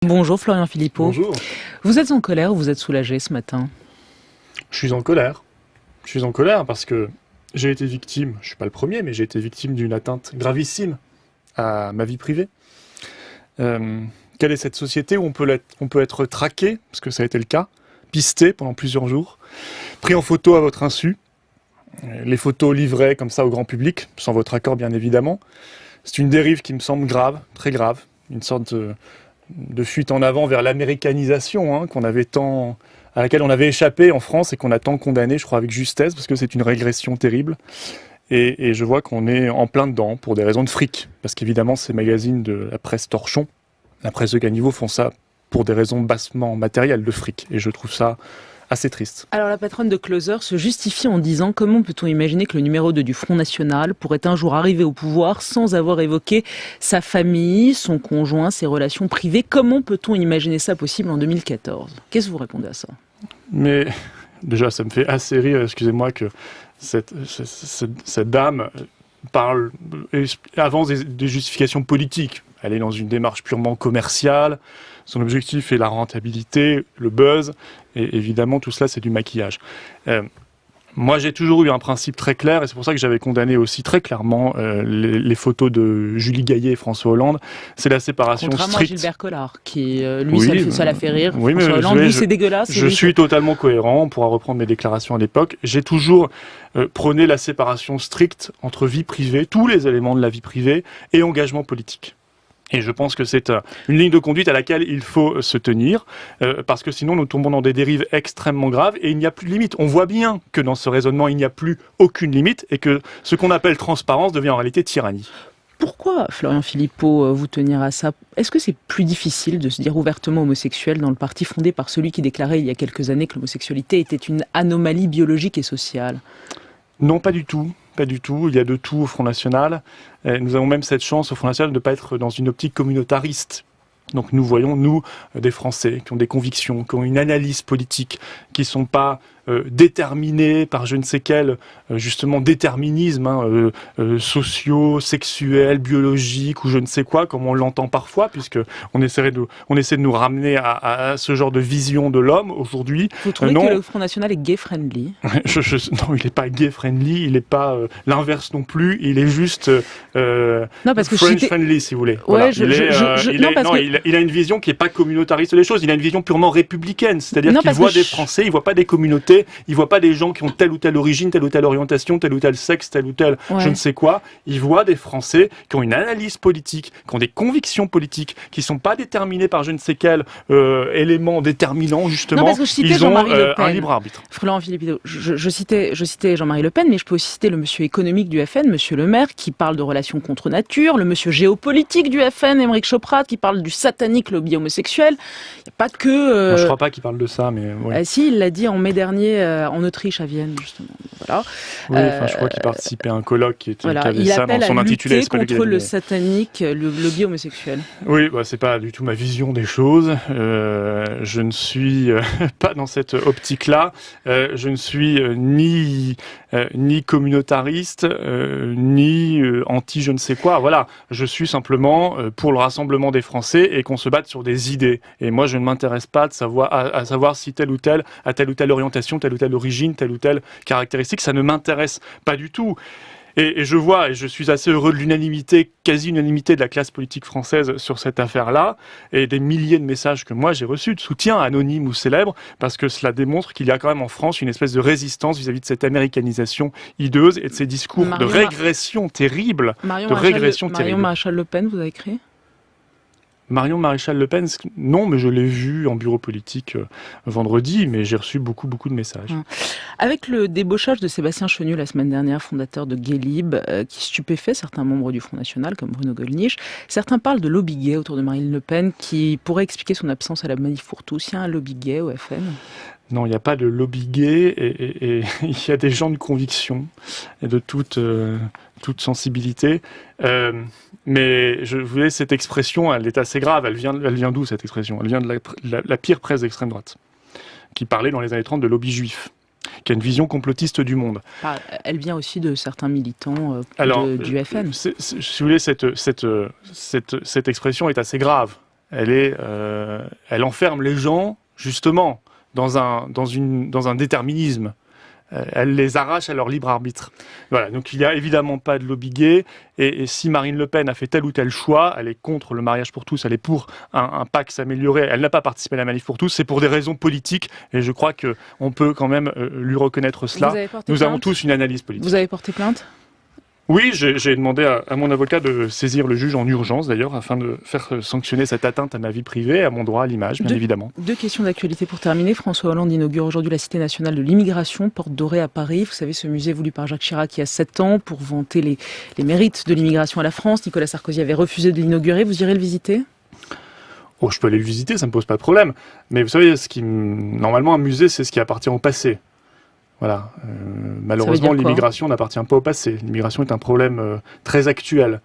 Bonjour Florian Philippot. Bonjour. Vous êtes en colère ou vous êtes soulagé ce matin? Je suis en colère. Je suis en colère parce que j'ai été victime, je ne suis pas le premier, mais j'ai été victime d'une atteinte gravissime à ma vie privée. Quelle est cette société où on peut être traqué, parce que ça a été le cas, pisté pendant plusieurs jours, pris en photo à votre insu, les photos livrées comme ça au grand public, sans votre accord bien évidemment. C'est une dérive qui me semble grave, très grave, une sorte de fuite en avant vers l'américanisation à laquelle on avait échappé en France et qu'on a tant condamné, je crois, avec justesse, parce que c'est une régression terrible. Et je vois qu'on est en plein dedans pour des raisons de fric. Parce qu'évidemment, ces magazines de la presse torchon, la presse de caniveau, font ça pour des raisons bassement matérielles de fric. Et je trouve ça assez triste. Alors la patronne de Closer se justifie en disant: comment peut-on imaginer que le numéro 2 du Front National pourrait un jour arriver au pouvoir sans avoir évoqué sa famille, son conjoint, ses relations privées? Comment peut-on imaginer ça possible en 2014? Qu'est-ce que vous répondez à ça? Mais déjà, ça me fait assez rire, excusez-moi, que cette dame avance des justifications politiques. Elle est dans une démarche purement commerciale. Son objectif est la rentabilité, le buzz, et évidemment tout cela c'est du maquillage. Moi j'ai toujours eu un principe très clair, et c'est pour ça que j'avais condamné aussi très clairement les photos de Julie Gaillet et François Hollande. C'est la séparation contrairement stricte. À Gilbert Collard, qui lui ça l'a fait rire. Oui, François Hollande, lui c'est dégueulasse. Je suis totalement cohérent, on pourra reprendre mes déclarations à l'époque. J'ai toujours prôné la séparation stricte entre vie privée, tous les éléments de la vie privée, et engagement politique. Et je pense que c'est une ligne de conduite à laquelle il faut se tenir, parce que sinon nous tombons dans des dérives extrêmement graves et il n'y a plus de limite. On voit bien que dans ce raisonnement, il n'y a plus aucune limite et que ce qu'on appelle transparence devient en réalité tyrannie. Pourquoi, Florian Philippot, vous tenir à ça? Est-ce que c'est plus difficile de se dire ouvertement homosexuel dans le parti fondé par celui qui déclarait il y a quelques années que l'homosexualité était une anomalie biologique et sociale? Non, pas du tout. Pas du tout. Il y a de tout au Front National. Nous avons même cette chance au Front National de ne pas être dans une optique communautariste. Donc nous voyons, nous, des Français qui ont des convictions, qui ont une analyse politique, qui ne sont pas déterminés par je ne sais quel, justement, déterminisme socio, sexuel, biologique ou je ne sais quoi, comme on l'entend parfois, puisque on essaie de nous ramener à ce genre de vision de l'homme aujourd'hui. Vous trouvez que le Front National est gay-friendly? Non, il n'est pas gay-friendly, il n'est pas l'inverse non plus, il est juste French-friendly, si vous voulez. Ouais, voilà. Il a une vision qui n'est pas communautariste des choses, il a une vision purement républicaine, c'est-à-dire qu'il voit des Français, il ne voit pas des communautés, il ne voit pas des gens qui ont telle ou telle origine, telle ou telle orientation, tel ou tel sexe, tel ou tel je ne sais quoi. Il voit des Français qui ont une analyse politique, qui ont des convictions politiques, qui ne sont pas déterminés par je ne sais quel élément déterminant, justement. Non, parce que je citais ils ont un libre arbitre. Florian Philippot, je citais Jean-Marie Le Pen, mais je peux aussi citer le monsieur économique du FN, monsieur Le Maire, qui parle de relations contre nature, le monsieur géopolitique du FN, Aymeric Chauprade, qui parle du satanique lobby homosexuel. Il n'y a pas que... Non, je ne crois pas qu'il parle de ça, mais... Ouais. Si, il l'a dit en mai dernier en Autriche, à Vienne, justement. Voilà. Oui, je crois qu'il participait à un colloque qui avait il ça dans appelle son à intitulé. lutter contre le satanique, le lobby homosexuel. Oui, c'est pas du tout ma vision des choses. Je ne suis pas dans cette optique-là. Je ne suis ni communautariste, ni anti je ne sais quoi. Voilà, je suis simplement pour le rassemblement des Français et qu'on se batte sur des idées. Et moi, je ne m'intéresse pas à savoir si tel ou tel a telle ou telle orientation, telle ou telle origine, telle ou telle caractéristique. Ça ne m'intéresse pas du tout. Et je vois, et je suis assez heureux de l'unanimité, quasi-unanimité de la classe politique française sur cette affaire-là, et des milliers de messages que moi j'ai reçus de soutien, anonyme ou célèbre, parce que cela démontre qu'il y a quand même en France une espèce de résistance vis-à-vis de cette américanisation hideuse et de ces discours de régression terrible. Marion Maréchal Le Pen, vous avez écrit ? Marion Maréchal Le Pen, non, mais je l'ai vu en bureau politique vendredi, mais j'ai reçu beaucoup de messages. Avec le débauchage de Sébastien Chenu la semaine dernière, fondateur de Gaylib, qui stupéfait certains membres du Front National, comme Bruno Gollnisch, certains parlent de lobby gay autour de Marine Le Pen, qui pourrait expliquer son absence à la manif pour tous. Il y a un lobby gay au FN ? Non, il n'y a pas de lobby gay et il y a des gens de conviction et de toute sensibilité. Mais je voulais cette expression, elle est assez grave. Elle vient d'où cette expression ? Elle vient de la pire presse d'extrême droite, qui parlait dans les années 30 de lobby juif, qui a une vision complotiste du monde. Elle vient aussi de certains militants du FN. Si vous voulez, cette expression est assez grave. Elle est elle enferme les gens, justement, dans un déterminisme. Elle les arrache à leur libre arbitre. Voilà, donc il n'y a évidemment pas de lobby gay, et si Marine Le Pen a fait tel ou tel choix, elle est contre le mariage pour tous, elle est pour un Pacs amélioré, elle n'a pas participé à la manif pour tous, c'est pour des raisons politiques, et je crois qu'on peut quand même lui reconnaître cela. Nous avons tous une analyse politique. Vous avez porté plainte ? Oui, j'ai demandé à mon avocat de saisir le juge en urgence, d'ailleurs, afin de faire sanctionner cette atteinte à ma vie privée et à mon droit à l'image, bien évidemment. 2 questions d'actualité pour terminer. François Hollande inaugure aujourd'hui la Cité nationale de l'immigration, porte dorée à Paris. Vous savez, ce musée voulu par Jacques Chirac il y a 7 ans pour vanter les mérites de l'immigration à la France. Nicolas Sarkozy avait refusé de l'inaugurer. Vous irez le visiter ? Oh, je peux aller le visiter, ça ne me pose pas de problème. Mais vous savez, normalement, un musée, c'est ce qui appartient au passé. Voilà. Malheureusement, l'immigration n'appartient pas au passé. L'immigration est un problème très actuel.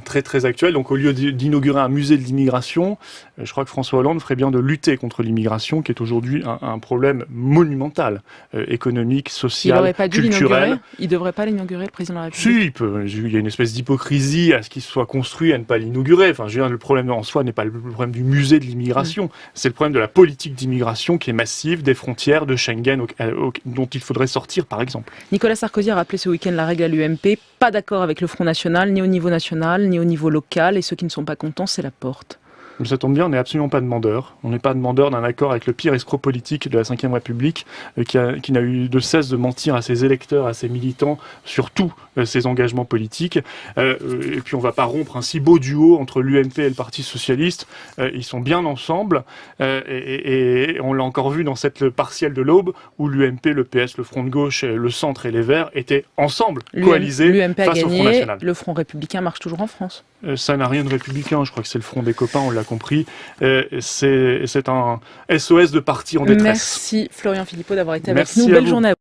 Très, très actuel. Donc, au lieu d'inaugurer un musée de l'immigration, je crois que François Hollande ferait bien de lutter contre l'immigration, qui est aujourd'hui un problème monumental, économique, social, culturel. Il ne devrait pas l'inaugurer, le président de la République. Si, il y a une espèce d'hypocrisie à ce qu'il soit construit, à ne pas l'inaugurer. Enfin, je veux dire, le problème en soi n'est pas le problème du musée de l'immigration. C'est le problème de la politique d'immigration qui est massive, des frontières, de Schengen, dont il faudrait sortir, par exemple. Nicolas Sarkozy a rappelé ce week-end la règle à l'UMP. Pas d'accord avec le Front National, ni au niveau national, ni au niveau local. Et ceux qui ne sont pas contents, c'est la porte. Ça tombe bien, on n'est absolument pas demandeur. On n'est pas demandeur d'un accord avec le pire escroc politique de la Ve République, qui n'a eu de cesse de mentir à ses électeurs, à ses militants, sur tous ses engagements politiques. Et puis on ne va pas rompre un si beau duo entre l'UMP et le Parti Socialiste. Ils sont bien ensemble. Et on l'a encore vu dans cette partielle de l'Aube, où l'UMP, le PS, le Front de Gauche, le Centre et les Verts étaient ensemble, coalisés face au Front National. Le Front républicain marche toujours en France. Ça n'a rien de républicain, je crois que c'est le Front des copains, on l'a compris. C'est un SOS de parti en détresse. Merci Florian Philippot d'avoir été avec nous. Belle journée à vous.